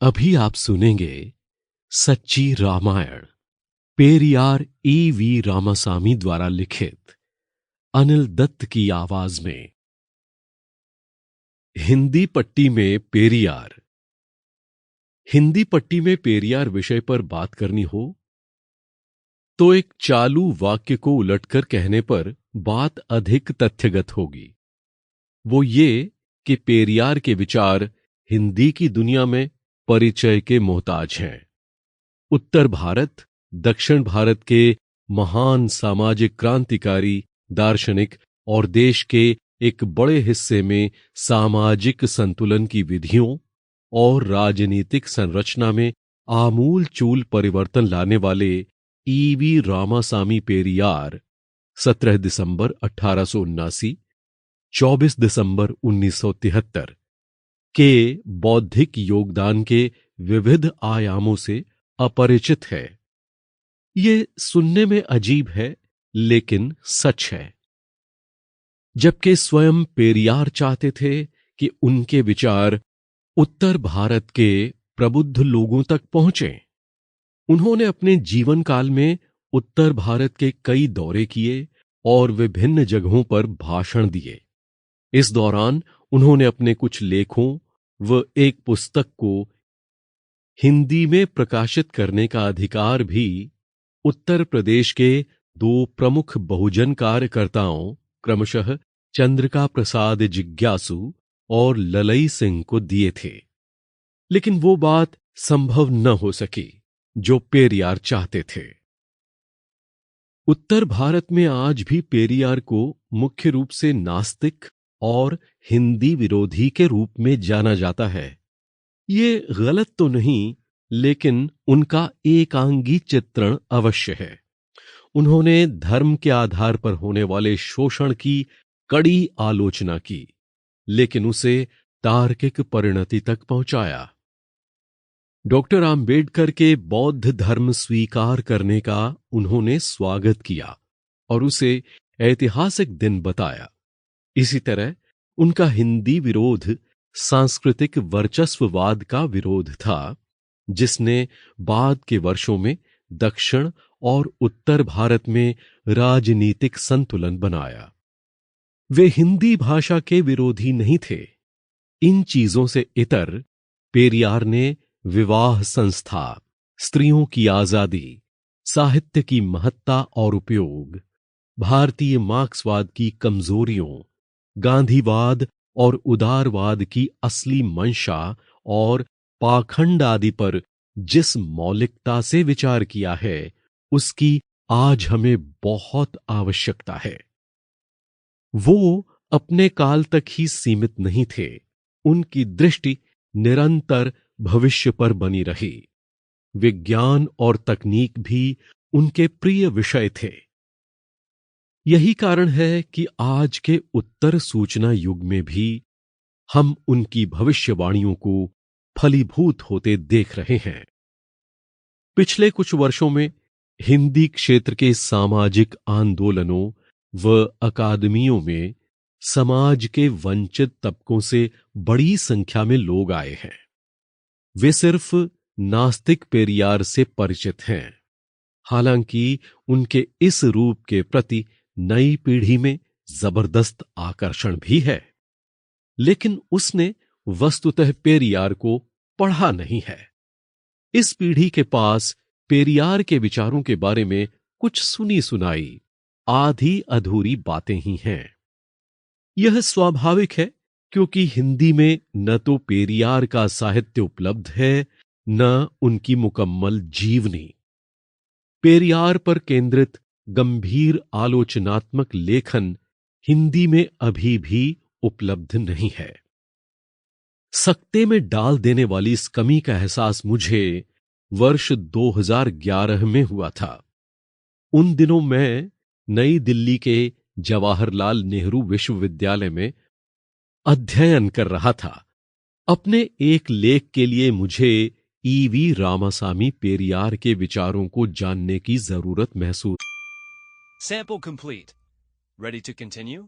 अभी आप सुनेंगे सच्ची रामायण, पेरियार E.V. रामासामी द्वारा लिखित, अनिल दत्त की आवाज में। हिंदी पट्टी में पेरियार। हिंदी पट्टी में पेरियार विषय पर बात करनी हो तो एक चालू वाक्य को उलटकर कहने पर बात अधिक तथ्यगत होगी। वो ये कि पेरियार के विचार हिंदी की दुनिया में परिचय के मोहताज हैं। उत्तर भारत, दक्षिण भारत के महान सामाजिक क्रांतिकारी, दार्शनिक और देश के एक बड़े हिस्से में सामाजिक संतुलन की विधियों और राजनीतिक संरचना में आमूल चूल परिवर्तन लाने वाले E.V. रामासामी पेरियार 17 दिसंबर 1879, 24 दिसंबर 1973 के बौद्धिक योगदान के विविध आयामों से अपरिचित है। ये सुनने में अजीब है, लेकिन सच है। जबकि स्वयं पेरियार चाहते थे कि उनके विचार उत्तर भारत के प्रबुद्ध लोगों तक पहुंचें, उन्होंने अपने जीवन काल में उत्तर भारत के कई दौरे किए और विभिन्न जगहों पर भाषण दिए। इस दौरान उन्होंने अपने कुछ लेखों व एक पुस्तक को हिंदी में प्रकाशित करने का अधिकार भी उत्तर प्रदेश के दो प्रमुख बहुजन कार्यकर्ताओं, क्रमशः चंद्रिका प्रसाद जिज्ञासु और ललई सिंह को दिए थे। लेकिन वो बात संभव न हो सकी जो पेरियार चाहते थे। उत्तर भारत में आज भी पेरियार को मुख्य रूप से नास्तिक और हिंदी विरोधी के रूप में जाना जाता है। ये गलत तो नहीं, लेकिन उनका एकांगी चित्रण अवश्य है। उन्होंने धर्म के आधार पर होने वाले शोषण की कड़ी आलोचना की, लेकिन उसे तार्किक परिणति तक पहुंचाया। डॉक्टर आम्बेडकर के बौद्ध धर्म स्वीकार करने का उन्होंने स्वागत किया और उसे ऐतिहासिक दिन बताया। इसी तरह उनका हिंदी विरोध सांस्कृतिक वर्चस्ववाद का विरोध था, जिसने बाद के वर्षों में दक्षिण और उत्तर भारत में राजनीतिक संतुलन बनाया। वे हिंदी भाषा के विरोधी नहीं थे। इन चीजों से इतर पेरियार ने विवाह संस्था, स्त्रियों की आजादी, साहित्य की महत्ता और उपयोग, भारतीय मार्क्सवाद की कमजोरियों, गांधीवाद और उदारवाद की असली मंशा और पाखंड आदि पर जिस मौलिकता से विचार किया है, उसकी आज हमें बहुत आवश्यकता है। वो अपने काल तक ही सीमित नहीं थे। उनकी दृष्टि निरंतर भविष्य पर बनी रही। विज्ञान और तकनीक भी उनके प्रिय विषय थे। यही कारण है कि आज के उत्तर सूचना युग में भी हम उनकी भविष्यवाणियों को फलीभूत होते देख रहे हैं। पिछले कुछ वर्षों में हिंदी क्षेत्र के सामाजिक आंदोलनों व अकादमियों में समाज के वंचित तबकों से बड़ी संख्या में लोग आए हैं। वे सिर्फ नास्तिक पेरियार से परिचित हैं। हालांकि उनके इस रूप के प्रति नई पीढ़ी में जबरदस्त आकर्षण भी है, लेकिन उसने वस्तुतः पेरियार को पढ़ा नहीं है। इस पीढ़ी के पास पेरियार के विचारों के बारे में कुछ सुनी सुनाई, आधी अधूरी बातें ही हैं। यह स्वाभाविक है, क्योंकि हिंदी में न तो पेरियार का साहित्य उपलब्ध है, न उनकी मुकम्मल जीवनी। पेरियार पर केंद्रित गंभीर आलोचनात्मक लेखन हिंदी में अभी भी उपलब्ध नहीं है। सकते में डाल देने वाली इस कमी का एहसास मुझे वर्ष 2011 में हुआ था। उन दिनों मैं नई दिल्ली के जवाहरलाल नेहरू विश्वविद्यालय में अध्ययन कर रहा था। अपने एक लेख के लिए मुझे E.V. रामासामी पेरियार के विचारों को जानने की जरूरत महसूस। Sample complete. Ready to continue?